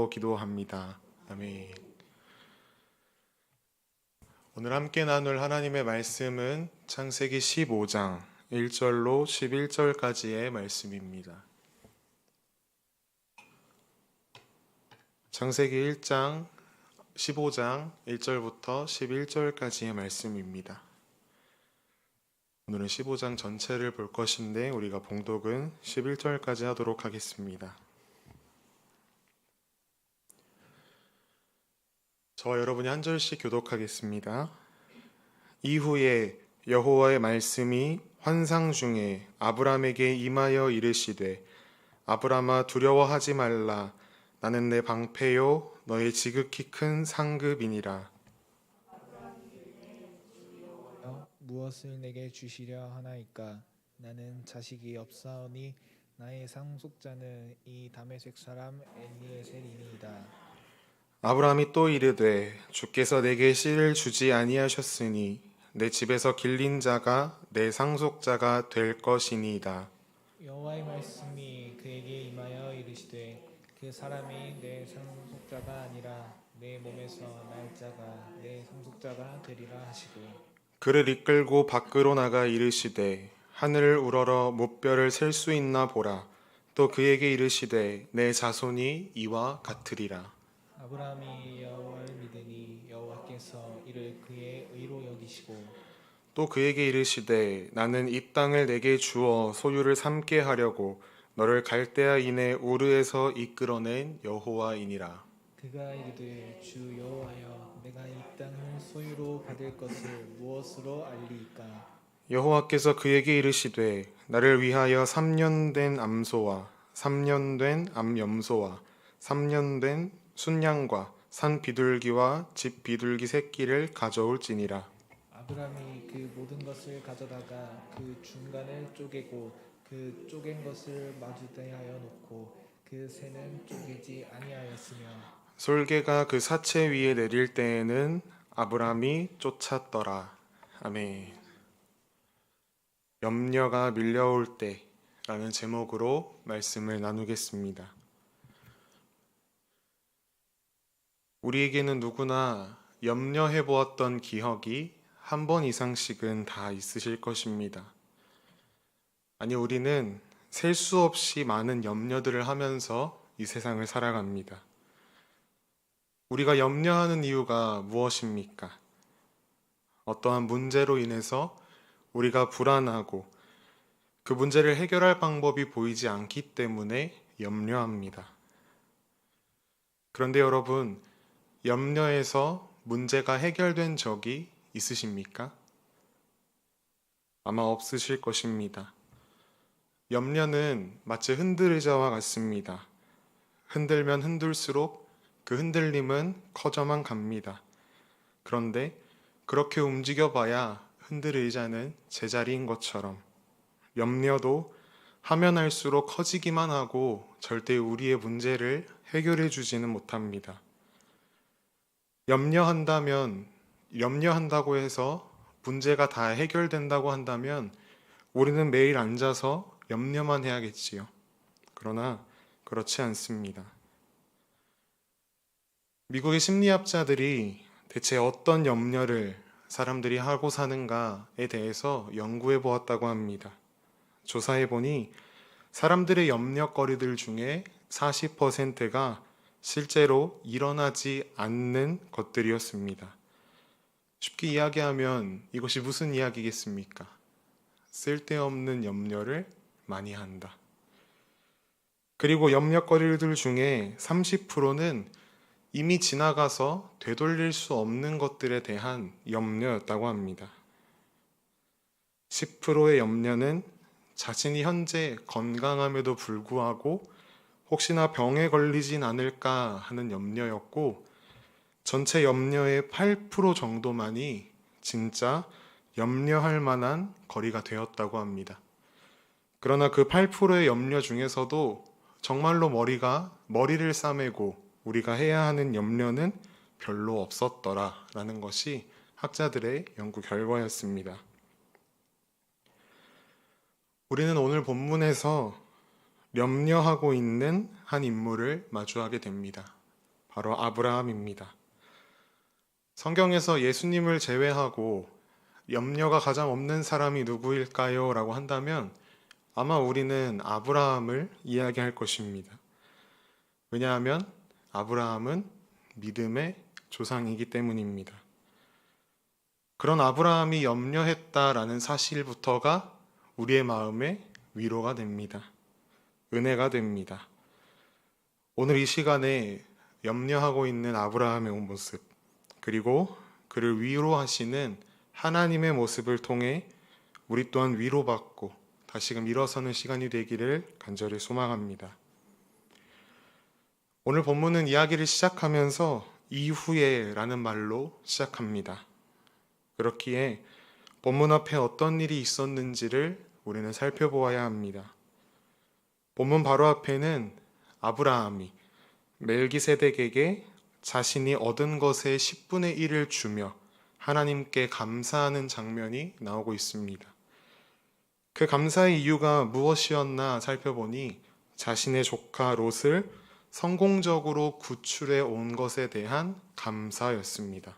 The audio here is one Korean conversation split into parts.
기도합니다. 아멘. 오늘 함께 나눌 하나님의 말씀은 창세기 15장 1절로 11절까지의 말씀입니다. 창세기 1장 15장 1절부터 11절까지의 말씀입니다. 오늘은 15장 전체를 볼 것인데 우리가 봉독은 11절까지 하도록 하겠습니다. 저와 여러분이 한 절씩 교독하겠습니다. 이후에 여호와의 말씀이 환상 중에 아브람에게 임하여 이르시되 아브람아 두려워하지 말라. 나는 내 방패요 너의 지극히 큰 상급이니라. 무엇을 내게 주시려 하나이까? 나는 자식이 없사오니 나의 상속자는 이 다메섹 사람 엘리에셀이니이다. 아브라함이 또 이르되 주께서 내게 씨를 주지 아니하셨으니 내 집에서 길린 자가 내 상속자가 될 것이니이다. 여호와의 말씀이 그에게 임하여 이르시되 그 사람이 내 상속자가 아니라 내 몸에서 날 자가 내 상속자가 되리라 하시고 그를 이끌고 밖으로 나가 이르시되 하늘을 우러러 무뼈를 셀 수 있나 보라. 또 그에게 이르시되 내 자손이 이와 같으리라. 아브라함이 여호와를 믿으니 여호와께서 이를 그의 의로 여기시고 또 그에게 이르시되 나는 이 땅을 내게 주어 소유를 삼게 하려고 너를 갈대아인의 우르에서 이끌어낸 여호와이니라. 그가 이르되 주 여호와여 내가 이 땅을 소유로 받을 것을 무엇으로 알리이까? 여호와께서 그에게 이르시되 나를 위하여 3년 된 암소와 3년 된 암염소와 3년 된 순양과 산 비둘기와 집 비둘기 새끼를 가져올지니라. 아브라함이 그 모든 것을 가져다가 그 중간을 쪼개고 그 쪼갠 것을 마주대하여 놓고 그 새는 쪼개지 아니하였으며 솔개가 그 사체 위에 내릴 때에는 아브람이 쫓았더라. 아멘. 염려가 밀려올 때라는 제목으로 말씀을 나누겠습니다. 우리에게는 누구나 염려해 보았던 기억이 한 번 이상씩은 다 있으실 것입니다. 아니, 우리는 셀 수 없이 많은 염려들을 하면서 이 세상을 살아갑니다. 우리가 염려하는 이유가 무엇입니까? 어떠한 문제로 인해서 우리가 불안하고 그 문제를 해결할 방법이 보이지 않기 때문에 염려합니다. 그런데 여러분, 염려에서 문제가 해결된 적이 있으십니까? 아마 없으실 것입니다. 염려는 마치 흔들의자와 같습니다. 흔들면 흔들수록 그 흔들림은 커져만 갑니다. 그런데 그렇게 움직여봐야 흔들의자는 제자리인 것처럼 염려도 하면 할수록 커지기만 하고 절대 우리의 문제를 해결해 주지는 못합니다. 염려한다고 해서 문제가 다 해결된다고 한다면 우리는 매일 앉아서 염려만 해야겠지요. 그러나 그렇지 않습니다. 미국의 심리학자들이 대체 어떤 염려를 사람들이 하고 사는가에 대해서 연구해 보았다고 합니다. 조사해 보니 사람들의 염려거리들 중에 40%가 실제로 일어나지 않는 것들이었습니다. 쉽게 이야기하면 이것이 무슨 이야기겠습니까? 쓸데없는 염려를 많이 한다. 그리고 염려거리들 중에 30%는 이미 지나가서 되돌릴 수 없는 것들에 대한 염려였다고 합니다. 10%의 염려는 자신이 현재 건강함에도 불구하고 혹시나 병에 걸리진 않을까 하는 염려였고, 전체 염려의 8% 정도만이 진짜 염려할 만한 거리가 되었다고 합니다. 그러나 그 8%의 염려 중에서도 정말로 머리를 싸매고 우리가 해야 하는 염려는 별로 없었더라라는 것이 학자들의 연구 결과였습니다. 우리는 오늘 본문에서 염려하고 있는 한 인물을 마주하게 됩니다. 바로 아브라함입니다. 성경에서 예수님을 제외하고 염려가 가장 없는 사람이 누구일까요? 라고 한다면 아마 우리는 아브라함을 이야기할 것입니다. 왜냐하면 아브라함은 믿음의 조상이기 때문입니다. 그런 아브라함이 염려했다라는 사실부터가 우리의 마음에 위로가 됩니다. 은혜가 됩니다. 오늘 이 시간에 염려하고 있는 아브라함의 모습, 그리고 그를 위로하시는 하나님의 모습을 통해 우리 또한 위로받고 다시금 일어서는 시간이 되기를 간절히 소망합니다. 오늘 본문은 이야기를 시작하면서 이후에 라는 말로 시작합니다. 그렇기에 본문 앞에 어떤 일이 있었는지를 우리는 살펴보아야 합니다. 본문 바로 앞에는 아브라함이 멜기세덱에게 자신이 얻은 것의 10분의 1을 주며 하나님께 감사하는 장면이 나오고 있습니다. 그 감사의 이유가 무엇이었나 살펴보니 자신의 조카 롯을 성공적으로 구출해 온 것에 대한 감사였습니다.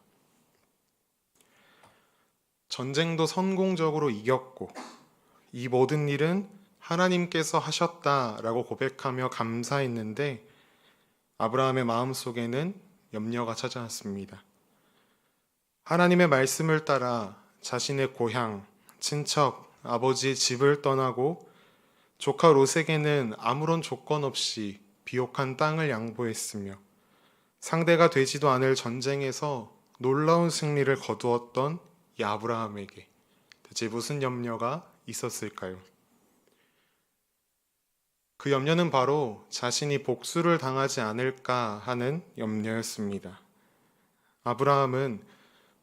전쟁도 성공적으로 이겼고 이 모든 일은 하나님께서 하셨다라고 고백하며 감사했는데 아브라함의 마음속에는 염려가 찾아왔습니다. 하나님의 말씀을 따라 자신의 고향, 친척, 아버지의 집을 떠나고 조카 롯에게는 아무런 조건 없이 비옥한 땅을 양보했으며 상대가 되지도 않을 전쟁에서 놀라운 승리를 거두었던 이 아브라함에게 대체 무슨 염려가 있었을까요? 그 염려는 바로 자신이 복수를 당하지 않을까 하는 염려였습니다. 아브라함은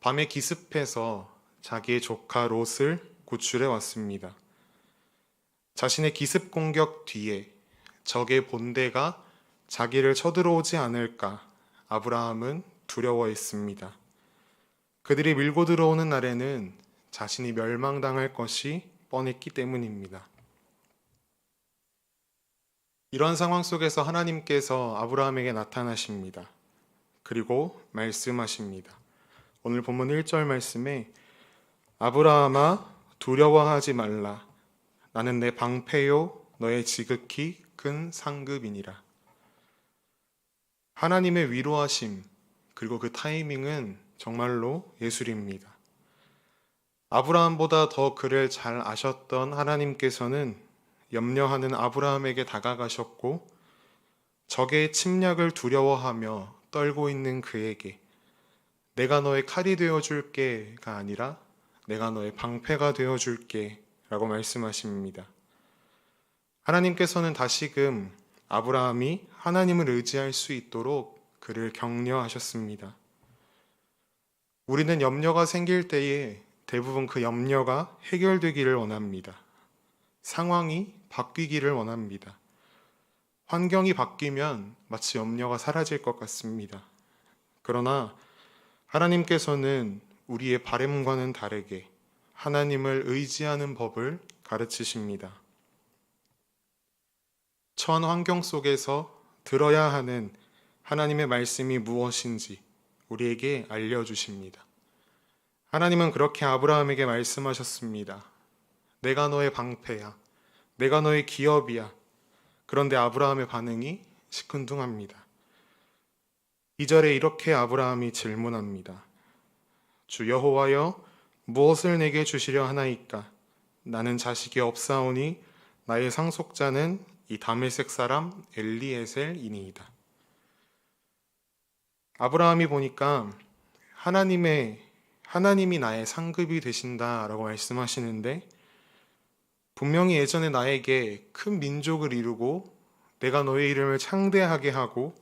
밤에 기습해서 자기의 조카 롯을 구출해 왔습니다. 자신의 기습 공격 뒤에 적의 본대가 자기를 쳐들어오지 않을까 아브라함은 두려워했습니다. 그들이 밀고 들어오는 날에는 자신이 멸망당할 것이 뻔했기 때문입니다. 이런 상황 속에서 하나님께서 아브라함에게 나타나십니다. 그리고 말씀하십니다. 오늘 본문 1절 말씀에 아브라함아 두려워하지 말라. 나는 내 방패요 너의 지극히 큰 상급이니라. 하나님의 위로하심 그리고 그 타이밍은 정말로 예술입니다. 아브라함보다 더 그를 잘 아셨던 하나님께서는 염려하는 아브라함에게 다가가셨고 적의 침략을 두려워하며 떨고 있는 그에게 내가 너의 칼이 되어줄게가 아니라 내가 너의 방패가 되어줄게 라고 말씀하십니다. 하나님께서는 다시금 아브라함이 하나님을 의지할 수 있도록 그를 격려하셨습니다. 우리는 염려가 생길 때에 대부분 그 염려가 해결되기를 원합니다. 상황이 바뀌기를 원합니다. 환경이 바뀌면 마치 염려가 사라질 것 같습니다. 그러나 하나님께서는 우리의 바램과는 다르게 하나님을 의지하는 법을 가르치십니다. 처한 환경 속에서 들어야 하는 하나님의 말씀이 무엇인지 우리에게 알려주십니다. 하나님은 그렇게 아브라함에게 말씀하셨습니다. 내가 너의 방패야. 내가 너의 기업이야. 그런데 아브라함의 반응이 시큰둥합니다. 2절에 이렇게 아브라함이 질문합니다. 주 여호와여 무엇을 내게 주시려 하나이까? 나는 자식이 없사오니 나의 상속자는 이 다메섹 사람 엘리에셀이니이다. 아브라함이 보니까 하나님이 나의 상급이 되신다라고 말씀하시는데 분명히 예전에 나에게 큰 민족을 이루고 내가 너의 이름을 창대하게 하고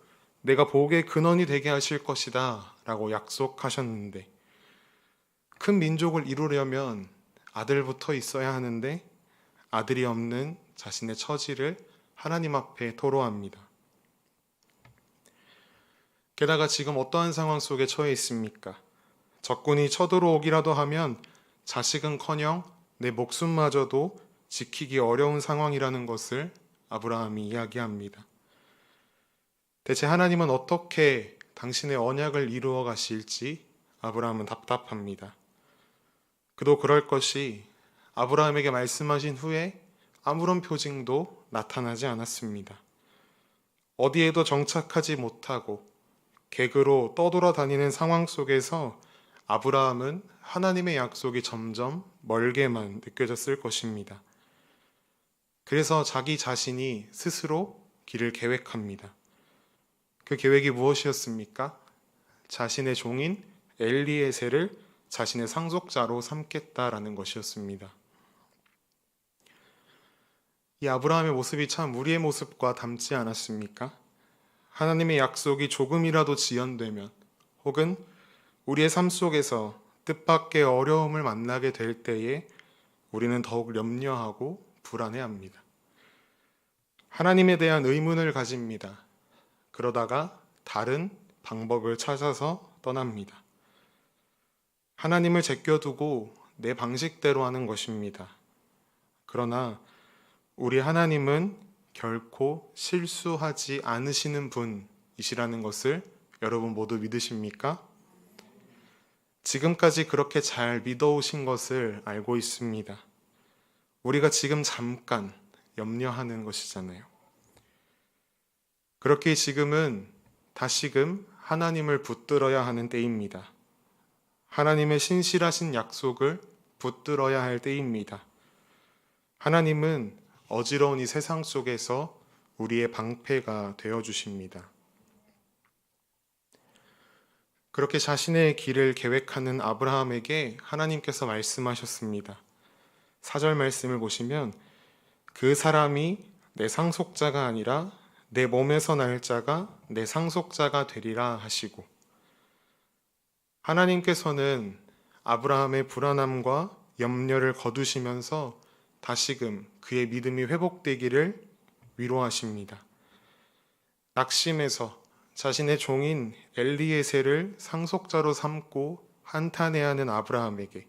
내가 복의 근원이 되게 하실 것이다 라고 약속하셨는데 큰 민족을 이루려면 아들부터 있어야 하는데 아들이 없는 자신의 처지를 하나님 앞에 토로합니다. 게다가 지금 어떠한 상황 속에 처해 있습니까? 적군이 쳐들어오기라도 하면 자식은커녕 내 목숨마저도 지키기 어려운 상황이라는 것을 아브라함이 이야기합니다. 대체 하나님은 어떻게 당신의 언약을 이루어 가실지 아브라함은 답답합니다. 그도 그럴 것이 아브라함에게 말씀하신 후에 아무런 표징도 나타나지 않았습니다. 어디에도 정착하지 못하고 객으로 떠돌아다니는 상황 속에서 아브라함은 하나님의 약속이 점점 멀게만 느껴졌을 것입니다. 그래서 자기 자신이 스스로 길을 계획합니다. 그 계획이 무엇이었습니까? 자신의 종인 엘리에셀을 자신의 상속자로 삼겠다라는 것이었습니다. 이 아브라함의 모습이 참 우리의 모습과 닮지 않았습니까? 하나님의 약속이 조금이라도 지연되면 혹은 우리의 삶 속에서 뜻밖의 어려움을 만나게 될 때에 우리는 더욱 염려하고 불안해합니다. 하나님에 대한 의문을 가집니다. 그러다가 다른 방법을 찾아서 떠납니다. 하나님을 제껴두고 내 방식대로 하는 것입니다. 그러나 우리 하나님은 결코 실수하지 않으시는 분이시라는 것을 여러분 모두 믿으십니까? 지금까지 그렇게 잘 믿어오신 것을 알고 있습니다. 우리가 지금 잠깐 염려하는 것이잖아요. 그렇게 지금은 다시금 하나님을 붙들어야 하는 때입니다. 하나님의 신실하신 약속을 붙들어야 할 때입니다. 하나님은 어지러운 이 세상 속에서 우리의 방패가 되어주십니다. 그렇게 자신의 길을 계획하는 아브라함에게 하나님께서 말씀하셨습니다. 4절 말씀을 보시면 그 사람이 내 상속자가 아니라 내 몸에서 날 자가 내 상속자가 되리라 하시고, 하나님께서는 아브라함의 불안함과 염려를 거두시면서 다시금 그의 믿음이 회복되기를 위로하십니다. 낙심해서 자신의 종인 엘리에셀을 상속자로 삼고 한탄해하는 아브라함에게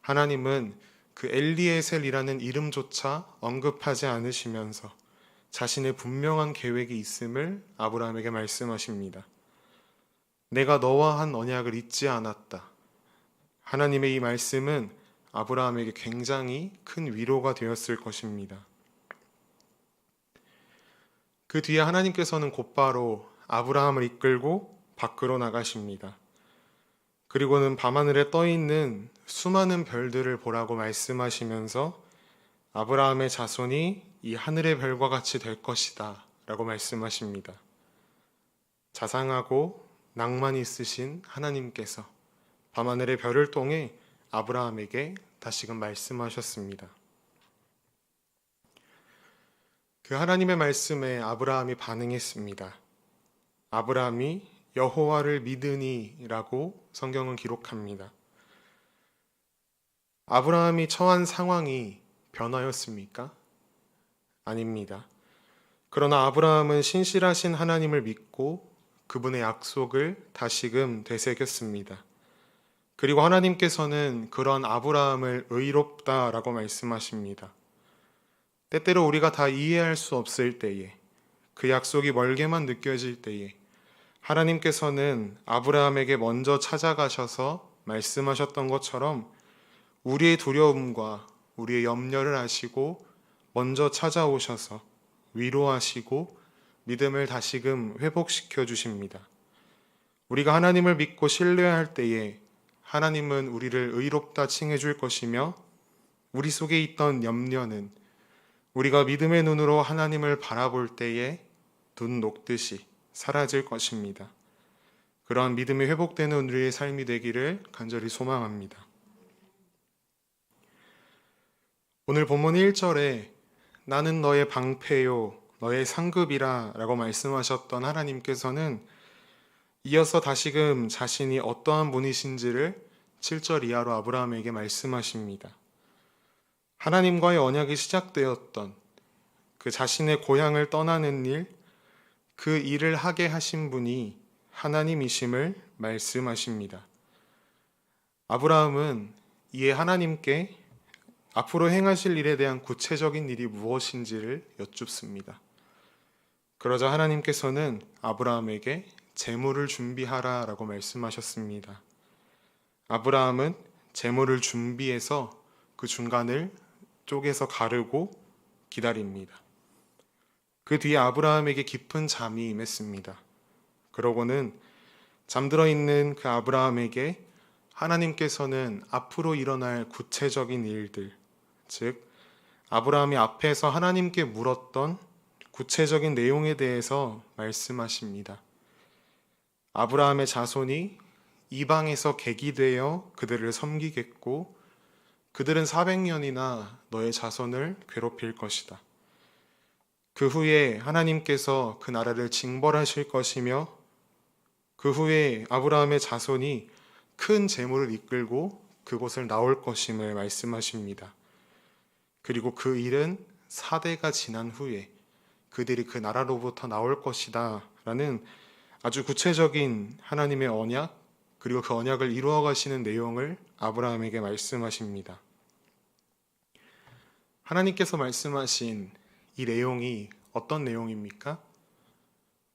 하나님은 그 엘리에셀이라는 이름조차 언급하지 않으시면서 자신의 분명한 계획이 있음을 아브라함에게 말씀하십니다. 내가 너와 한 언약을 잊지 않았다. 하나님의 이 말씀은 아브라함에게 굉장히 큰 위로가 되었을 것입니다. 그 뒤에 하나님께서는 곧바로 아브라함을 이끌고 밖으로 나가십니다. 그리고는 밤하늘에 떠있는 수많은 별들을 보라고 말씀하시면서 아브라함의 자손이 이 하늘의 별과 같이 될 것이다 라고 말씀하십니다. 자상하고 낭만 있으신 하나님께서 밤하늘의 별을 통해 아브라함에게 다시금 말씀하셨습니다. 그 하나님의 말씀에 아브라함이 반응했습니다. 아브라함이 여호와를 믿으니라고 성경은 기록합니다. 아브라함이 처한 상황이 변화였습니까? 아닙니다. 그러나 아브라함은 신실하신 하나님을 믿고 그분의 약속을 다시금 되새겼습니다. 그리고 하나님께서는 그런 아브라함을 의롭다라고 말씀하십니다. 때때로 우리가 다 이해할 수 없을 때에, 그 약속이 멀게만 느껴질 때에 하나님께서는 아브라함에게 먼저 찾아가셔서 말씀하셨던 것처럼 우리의 두려움과 우리의 염려를 아시고 먼저 찾아오셔서 위로하시고 믿음을 다시금 회복시켜 주십니다. 우리가 하나님을 믿고 신뢰할 때에 하나님은 우리를 의롭다 칭해 줄 것이며, 우리 속에 있던 염려는 우리가 믿음의 눈으로 하나님을 바라볼 때에 눈 녹듯이 사라질 것입니다. 그러한 믿음이 회복되는 우리의 삶이 되기를 간절히 소망합니다. 오늘 본문 1절에 나는 너의 방패요 너의 상급이라 라고 말씀하셨던 하나님께서는 이어서 다시금 자신이 어떠한 분이신지를 7절 이하로 아브라함에게 말씀하십니다. 하나님과의 언약이 시작되었던 그 자신의 고향을 떠나는 일, 그 일을 하게 하신 분이 하나님이심을 말씀하십니다. 아브라함은 이에 하나님께 앞으로 행하실 일에 대한 구체적인 일이 무엇인지를 여쭙습니다. 그러자 하나님께서는 아브라함에게 재물을 준비하라라고 말씀하셨습니다. 아브라함은 재물을 준비해서 그 중간을 쪼개서 가르고 기다립니다. 그 뒤에 아브라함에게 깊은 잠이 임했습니다. 그러고는 잠들어 있는 그 아브라함에게 하나님께서는 앞으로 일어날 구체적인 일들, 즉 아브라함이 앞에서 하나님께 물었던 구체적인 내용에 대해서 말씀하십니다. 아브라함의 자손이 이방에서 객이되어 그들을 섬기겠고 그들은 400년이나 너의 자손을 괴롭힐 것이다. 그 후에 하나님께서 그 나라를 징벌하실 것이며 그 후에 아브라함의 자손이 큰 재물을 이끌고 그곳을 나올 것임을 말씀하십니다. 그리고 그 일은 4대가 지난 후에 그들이 그 나라로부터 나올 것이다 라는 아주 구체적인 하나님의 언약, 그리고 그 언약을 이루어 가시는 내용을 아브라함에게 말씀하십니다. 하나님께서 말씀하신 이 내용이 어떤 내용입니까?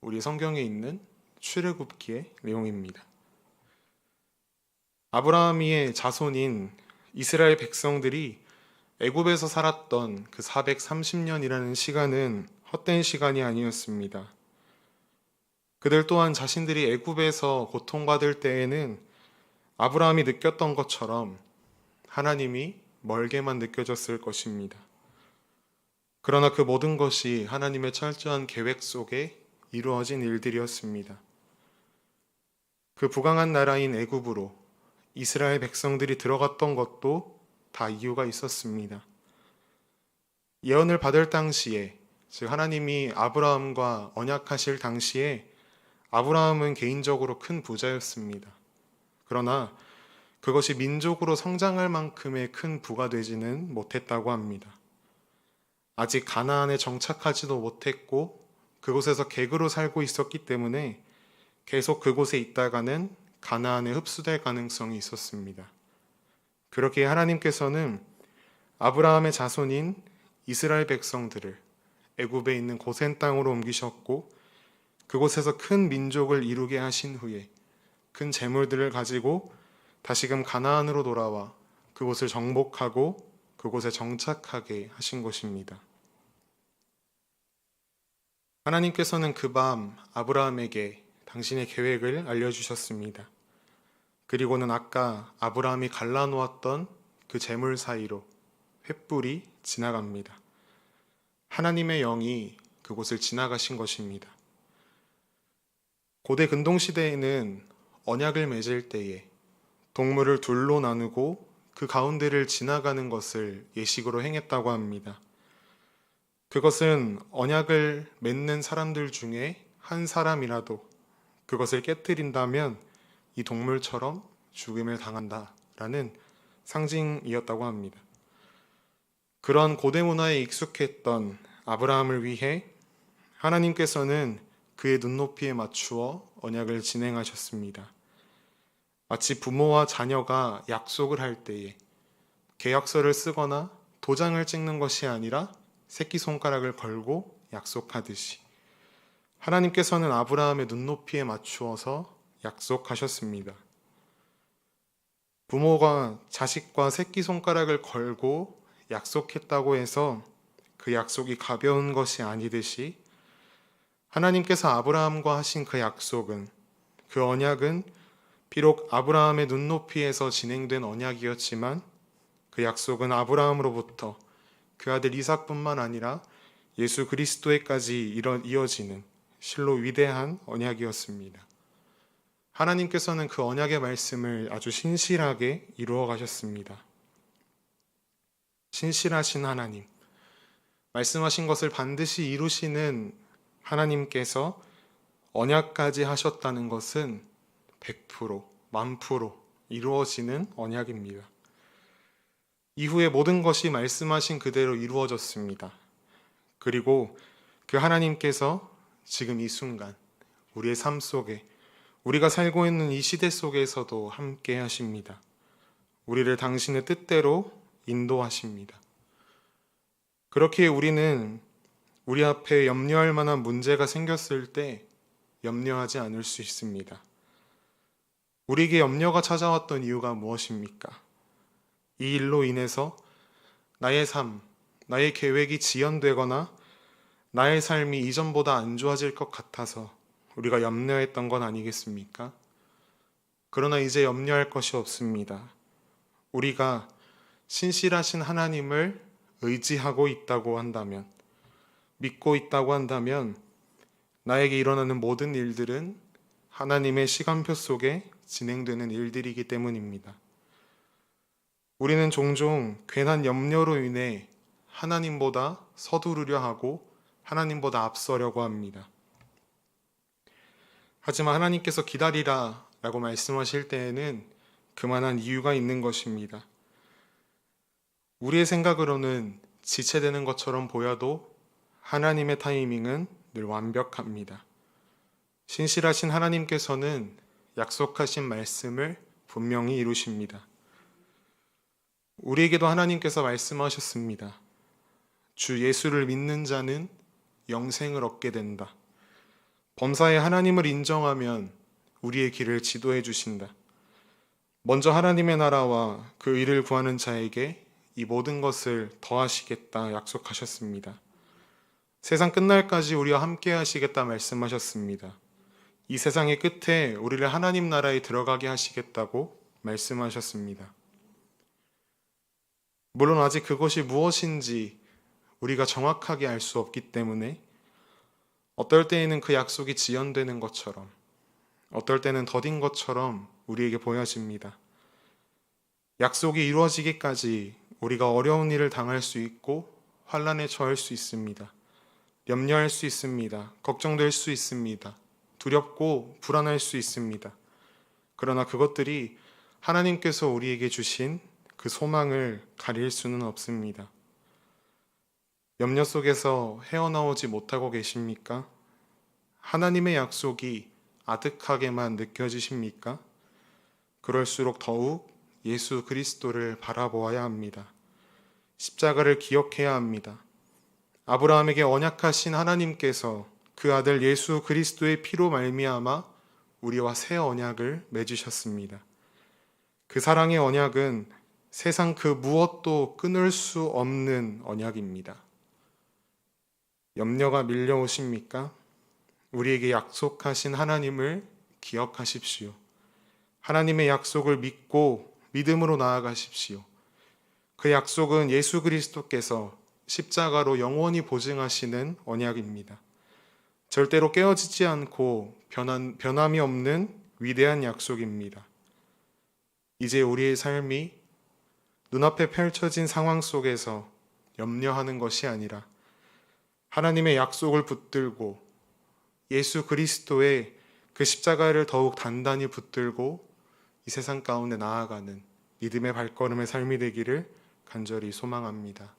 우리 성경에 있는 출애굽기의 내용입니다. 아브라함의 자손인 이스라엘 백성들이 애굽에서 살았던 그 430년이라는 시간은 헛된 시간이 아니었습니다. 그들 또한 자신들이 애굽에서 고통받을 때에는 아브라함이 느꼈던 것처럼 하나님이 멀게만 느껴졌을 것입니다. 그러나 그 모든 것이 하나님의 철저한 계획 속에 이루어진 일들이었습니다. 그 부강한 나라인 애굽으로 이스라엘 백성들이 들어갔던 것도 다 이유가 있었습니다. 예언을 받을 당시에, 즉 하나님이 아브라함과 언약하실 당시에 아브라함은 개인적으로 큰 부자였습니다. 그러나 그것이 민족으로 성장할 만큼의 큰 부가 되지는 못했다고 합니다. 아직 가나안에 정착하지도 못했고 그곳에서 객으로 살고 있었기 때문에 계속 그곳에 있다가는 가나안에 흡수될 가능성이 있었습니다. 그렇게 하나님께서는 아브라함의 자손인 이스라엘 백성들을 애굽에 있는 고센 땅으로 옮기셨고 그곳에서 큰 민족을 이루게 하신 후에 큰 재물들을 가지고 다시금 가나안으로 돌아와 그곳을 정복하고 그곳에 정착하게 하신 것입니다. 하나님께서는 그 밤 아브라함에게 당신의 계획을 알려주셨습니다. 그리고는 아까 아브라함이 갈라놓았던 그 재물 사이로 횃불이 지나갑니다. 하나님의 영이 그곳을 지나가신 것입니다. 고대 근동시대에는 언약을 맺을 때에 동물을 둘로 나누고 그 가운데를 지나가는 것을 예식으로 행했다고 합니다. 그것은 언약을 맺는 사람들 중에 한 사람이라도 그것을 깨뜨린다면 이 동물처럼 죽음을 당한다라는 상징이었다고 합니다. 그런 고대 문화에 익숙했던 아브라함을 위해 하나님께서는 그의 눈높이에 맞추어 언약을 진행하셨습니다. 마치 부모와 자녀가 약속을 할 때에 계약서를 쓰거나 도장을 찍는 것이 아니라 새끼손가락을 걸고 약속하듯이 하나님께서는 아브라함의 눈높이에 맞추어서 약속하셨습니다. 부모가 자식과 새끼손가락을 걸고 약속했다고 해서 그 약속이 가벼운 것이 아니듯이 하나님께서 아브라함과 하신 그 약속은, 그 언약은 비록 아브라함의 눈높이에서 진행된 언약이었지만 그 약속은 아브라함으로부터 그 아들 이삭뿐만 아니라 예수 그리스도에까지 이어지는 실로 위대한 언약이었습니다. 하나님께서는 그 언약의 말씀을 아주 신실하게 이루어 가셨습니다. 신실하신 하나님, 말씀하신 것을 반드시 이루시는 하나님께서 언약까지 하셨다는 것은 100%, 1000% 이루어지는 언약입니다. 이후에 모든 것이 말씀하신 그대로 이루어졌습니다. 그리고 그 하나님께서 지금 이 순간 우리의 삶 속에, 우리가 살고 있는 이 시대 속에서도 함께 하십니다. 우리를 당신의 뜻대로 인도하십니다. 그렇게 우리는 우리 앞에 염려할 만한 문제가 생겼을 때 염려하지 않을 수 있습니다. 우리에게 염려가 찾아왔던 이유가 무엇입니까? 이 일로 인해서 나의 삶, 나의 계획이 지연되거나 나의 삶이 이전보다 안 좋아질 것 같아서 우리가 염려했던 건 아니겠습니까? 그러나 이제 염려할 것이 없습니다. 우리가 신실하신 하나님을 의지하고 있다고 한다면, 믿고 있다고 한다면 나에게 일어나는 모든 일들은 하나님의 시간표 속에 진행되는 일들이기 때문입니다. 우리는 종종 괜한 염려로 인해 하나님보다 서두르려 하고 하나님보다 앞서려고 합니다. 하지만 하나님께서 기다리라 라고 말씀하실 때에는 그만한 이유가 있는 것입니다. 우리의 생각으로는 지체되는 것처럼 보여도 하나님의 타이밍은 늘 완벽합니다. 신실하신 하나님께서는 약속하신 말씀을 분명히 이루십니다. 우리에게도 하나님께서 말씀하셨습니다. 주 예수를 믿는 자는 영생을 얻게 된다. 범사에 하나님을 인정하면 우리의 길을 지도해 주신다. 먼저 하나님의 나라와 그 의를 구하는 자에게 이 모든 것을 더하시겠다 약속하셨습니다. 세상 끝날까지 우리와 함께 하시겠다 말씀하셨습니다. 이 세상의 끝에 우리를 하나님 나라에 들어가게 하시겠다고 말씀하셨습니다. 물론 아직 그것이 무엇인지 우리가 정확하게 알 수 없기 때문에 어떨 때에는 그 약속이 지연되는 것처럼, 어떨 때는 더딘 것처럼 우리에게 보여집니다. 약속이 이루어지기까지 우리가 어려운 일을 당할 수 있고 환난에 처할 수 있습니다. 염려할 수 있습니다. 걱정될 수 있습니다. 두렵고 불안할 수 있습니다. 그러나 그것들이 하나님께서 우리에게 주신 그 소망을 가릴 수는 없습니다. 염려 속에서 헤어나오지 못하고 계십니까? 하나님의 약속이 아득하게만 느껴지십니까? 그럴수록 더욱 예수 그리스도를 바라보아야 합니다. 십자가를 기억해야 합니다. 아브라함에게 언약하신 하나님께서 그 아들 예수 그리스도의 피로 말미암아 우리와 새 언약을 맺으셨습니다. 그 사랑의 언약은 세상 그 무엇도 끊을 수 없는 언약입니다. 염려가 밀려오십니까? 우리에게 약속하신 하나님을 기억하십시오. 하나님의 약속을 믿고 믿음으로 나아가십시오. 그 약속은 예수 그리스도께서 십자가로 영원히 보증하시는 언약입니다. 절대로 깨어지지 않고 변함이 없는 위대한 약속입니다. 이제 우리의 삶이 눈앞에 펼쳐진 상황 속에서 염려하는 것이 아니라 하나님의 약속을 붙들고 예수 그리스도의 그 십자가를 더욱 단단히 붙들고 이 세상 가운데 나아가는 믿음의 발걸음의 삶이 되기를 간절히 소망합니다.